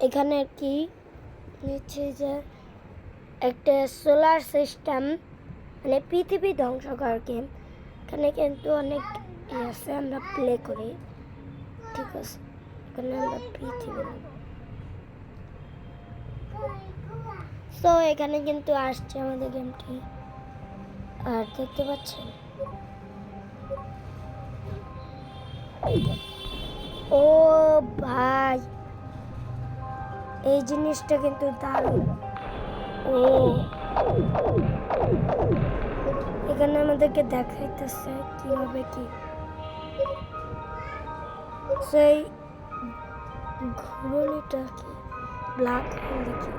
এখানে কি নিচে যে একটা সোলার সিস্টেম মানে পৃথিবী ধ্বংস করার গেম। এখানে কিন্তু অনেক আছে, আমরা প্লে করি, ঠিক আছে। এখানে আমরা পৃথিবী, তো এখানে কিন্তু আসছে আমাদের গেমটি, আর দেখতে পাচ্ছেন ও ভাই, এই জিনিসটা কিন্তু দারুণ। ও এখানে আমাদেরকে দেখাইতেছে কিভাবে কি সেই ঘূর্ণিটা কি ব্ল্যাক হোল দেখি,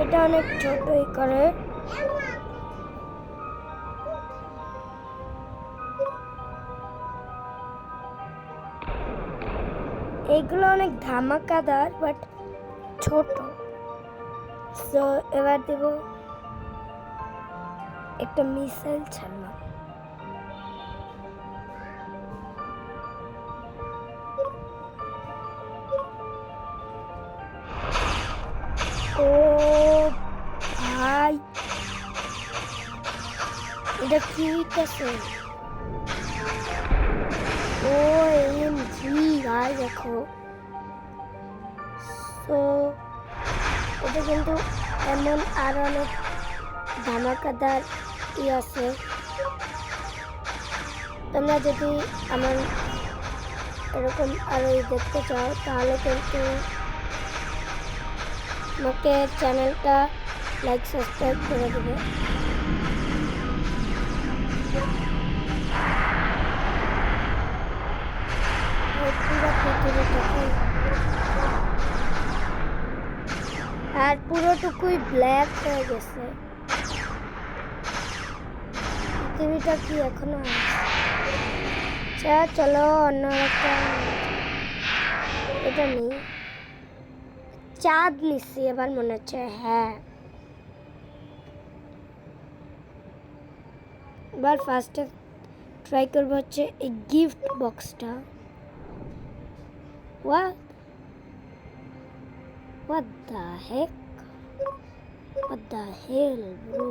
এটা অনেক ছোটই করে। এইগুলো অনেক ধামাকাদার বাট ছোট। তো এবার দেব একটা মিসাইল ছাড়লাম। ও ভাই, এটা কি হইতেছে? ও এমজি ভাই দেখো, তো এটা কিন্তু এমন আর অনেক ধামাকাদার আছে। তোমরা যদি আমার এরকম আরো দেখতে চাও তাহলে কিন্তু আমাকে চ্যানেলটা লাইক সাবস্ক্রাইব করে দেবে। আর পুরোটুকুই ব্ল্যাক হয়ে গেছে। পৃথিবীটা কি এখনো আছে? চলো অন্য একটা, এটা নেই, চাঁদ নিচ্ছি এবার মনে হচ্ছে। হ্যাঁ, এবার ফার্স্টে ট্রাই করবো হচ্ছে এই গিফট বক্সটা। What the heck? What the hell, bro?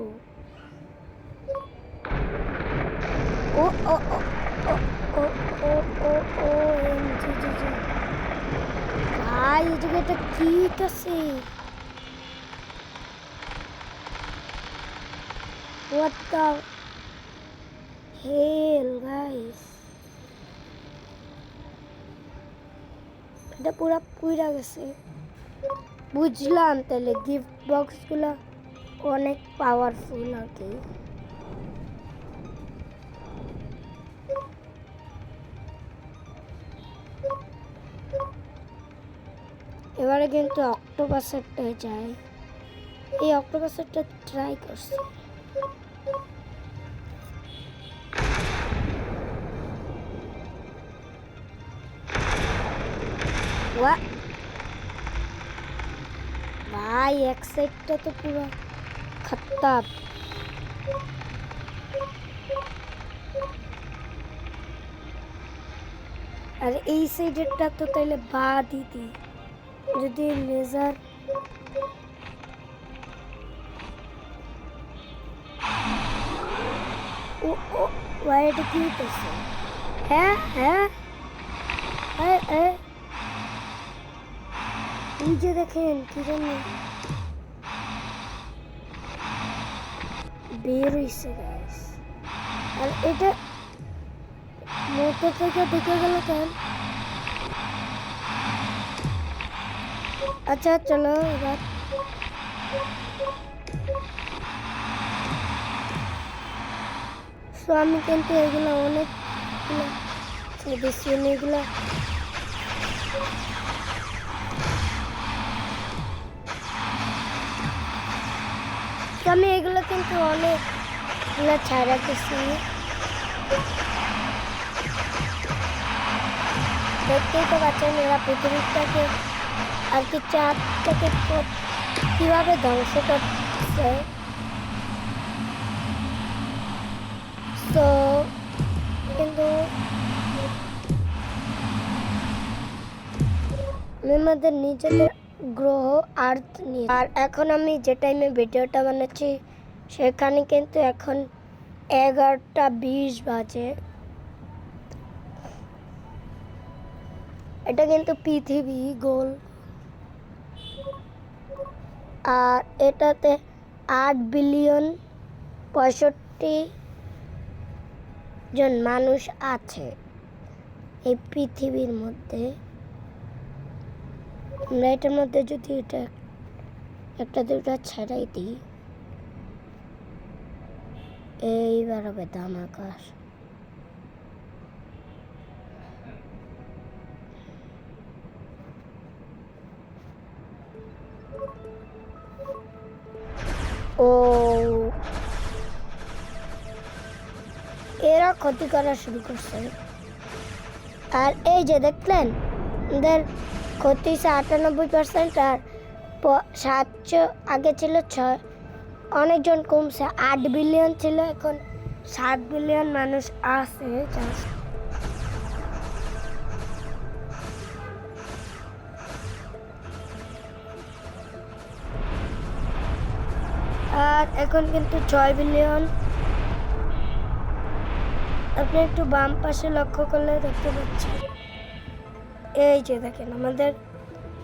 Oh, oh, oh, oh, oh, oh, oh, OMG. ভাই এই জায়গাটা কি আছে? What the hell, guys? এটা পুরা পুইরা গেছে। বুঝলাম তাহলে গিফট বক্সগুলো অনেক পাওয়ারফুল আর কি। এবারে কিন্তু অক্টোপাসেরটা যায়, এই অক্টোপাসেরটা ট্রাই করছি। ভাই এক সাইডটা তো পুরো খত্তাব। আর এই সাইডেরটা তো তাইলে বাদই দিই, যদি লেজার ও ও ভাই এটা কি হইতেছে? হ্যাঁ হ্যাঁ হ্যাঁ, এই যে দেখেন কি জানি বের হইছে গাইস। আর এটা মোটর থেকে ঢুকে গেল কেন? আচ্ছা চলো এবার তো আমি কিন্তু এগুলো অনেক এগুলো আমি এগুলো কিন্তু অনেকগুলো ছাড়া গেছি, দেখতেই তো পাচ্ছেন এরা পৃথিবীটাকে আর কি চাঁদটাকে কিভাবে ধ্বংস করছে। তো কিন্তু আমি আমাদের নিজেদের গ্রহ আর্থ নিয়ে, আর এখন আমি যে টাইমে ভিডিওটা বানাচ্ছি সেখানে কিন্তু এখন 11:20 বাজে। এটা কিন্তু পৃথিবী গোল, আর এটাতে 8,65,000,000 মানুষ আছে এই পৃথিবীর মধ্যে। আমরা এটার মধ্যে যদি এটা একটা দুটা ছেড়াই দিই, এইবার হবে ধামাকার। ও এরা ক্ষতি করা শুরু করছে, আর এই যে দেখলেন ওদের ক্ষতি 98%, আর 700 আগে ছিল 6, অনেকজন কমছে। 8 বিলিয়ন ছিল, এখন 7 বিলিয়ন মানুষ আছে জাস্ট। আর এখন কিন্তু 6 বিলিয়ন। আপনি একটু বাম পাশে লক্ষ্য করলে দেখতে পাচ্ছেন, এই যে দেখেন আমাদের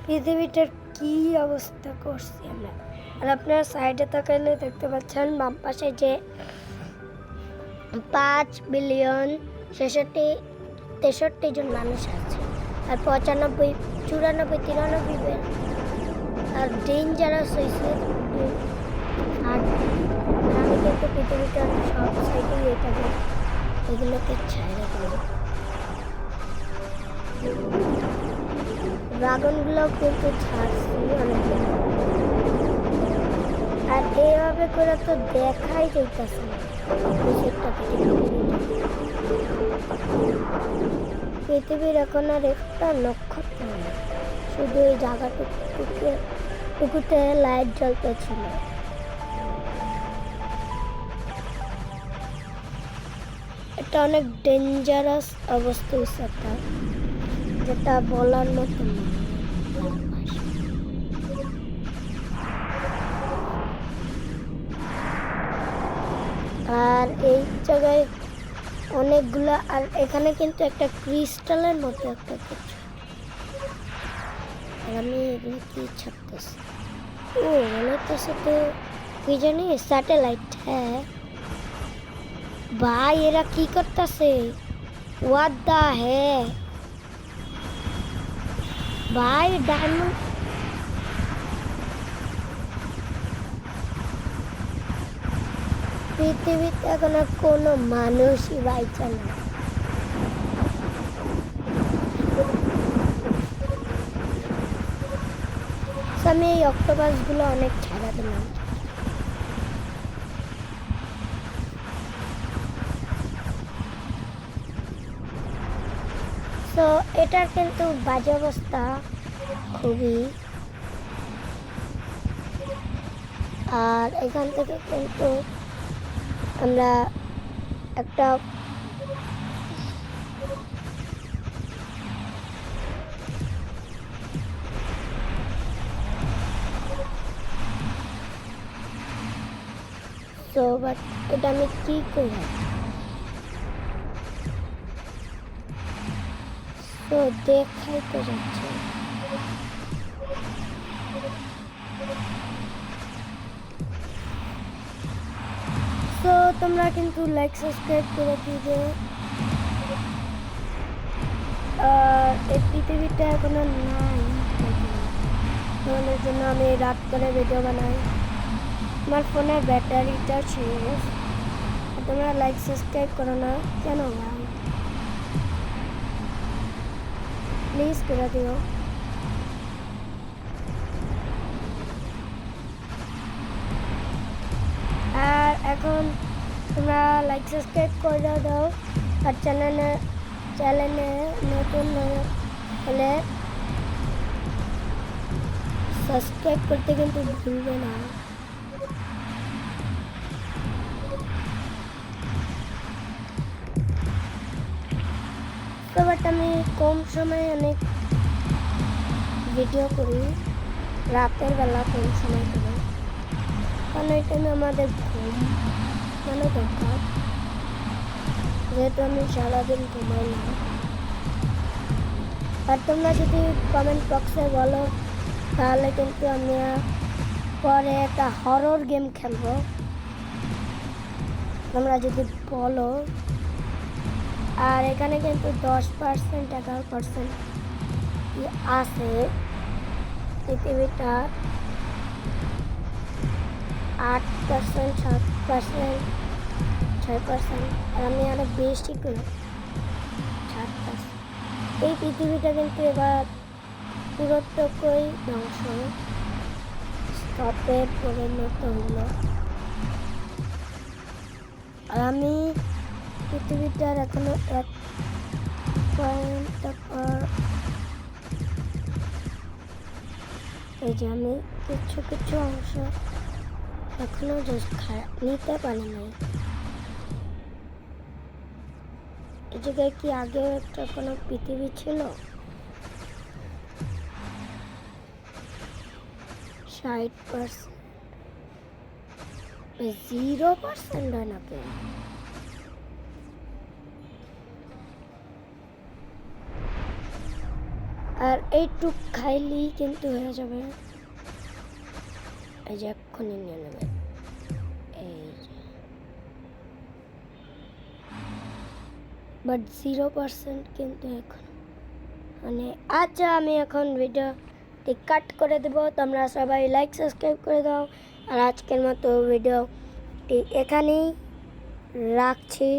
পৃথিবীটার কি অবস্থা করছি আমরা। আর আপনার সাইডে তাকাইলে দেখতে পাচ্ছেন বাম পাশে যে 5,63,000,000 জন মানুষ আছে, আর 95, 94, 93 আর ডেঞ্জারাস হয়েছে। আর আমি কিন্তু পৃথিবীটার সব সাইডেই এটাকে এগুলোকে ছাইড়া দিলাম। ড্রাগনগুলো কিন্তু ছাড়ছি অনেকগুলো, আর এইভাবে করে তো দেখাই যাইতেছে না পৃথিবীর এখন আর একটা নক্ষত্র নেই, শুধু এই জায়গাটুকুতে লাইট জ্বলতেছিল। এটা অনেক ডেঞ্জারাস অবস্থা হয়েছে একটা, যেটা বলার মতো না। আর এই জায়গায় অনেকগুলো, আর এখানে কিন্তু একটা ক্রিস্টালের মতো একটা কিছু, আর আমি এগুলো কি ছাড়তেছি, ও মনে হচ্ছে তো কি জানি স্যাটেলাইট। হ্যাঁ ভাই, এরা কি করতেছে? হোয়াট দা হে ভাই, ডায়মন্ড পৃথিবীতে এখন আর কোনো মানুষই বাইচে না। আমি এই অক্টোপাসগুলো অনেক ছাড়া দিলাম। তো এটার কিন্তু বাজে অবস্থা খুবই, আর এখান থেকে কিন্তু আমরা একটা তো বাট এটা আমি কি করি, তো দেখাই তো যাচ্ছে। তো তোমরা কিন্তু লাইক সাবস্ক্রাইব করে দিবে। এই পৃথিবীটা এখন আর নাই, তোমাদের জন্য আমি রাত করে ভিডিও বানাই। আমার ফোনের ব্যাটারিটা শেষ, তোমরা লাইক সাবস্ক্রাইব করো না কেন ভাই? প্লিজ করে দিও। আর এখন তোমরা লাইক সাবস্ক্রাইব করে দাও, আর চ্যানেলে নতুন হলে সাবস্ক্রাইব করতে কিন্তু ভুলবে না। তো বাট আমি কম সময়ে অনেক ভিডিও করি রাতের বেলা কোন সময় করে, কারণ এই টাইমে আমাদের ঘুম মানে দরকার, যেহেতু আমি সারাদিন ঘুমাই না। আর তোমরা যদি কমেন্ট বক্সে বলো তাহলে কিন্তু আমি পরে একটা হরর গেম খেলবো। তোমরা যদি বলো, আর এখানে কিন্তু 10% 11% আছে, পৃথিবীটা 8% 7% 6%, আর আমি আরো বেশি করে 7%। এই পৃথিবীটা কিন্তু এবার পুরোটুকুই ধ্বংস স্তূপে পরিণত হইল। আর আমি পৃথিবীটার এখনো 1% এই যে আমি কিছু কিছু অংশ এখনো নিতে পারি নাই। এই জায়গায় কি আগে একটা কোনো পৃথিবী ছিল? 60%, 0% হয় নাকি? আর এইটুক খাইলেই কিন্তু হয়ে যাবে। এই যে এক্ষুনি নিয়ে নেবে। এই বাট 0% কিন্তু এখন মানে। আচ্ছা, আমি এখন ভিডিওটি কাট করে দেবো। তোমরা সবাই লাইক সাবস্ক্রাইব করে দাও। আর আজকের মতো ভিডিওটি এখানেই রাখছি।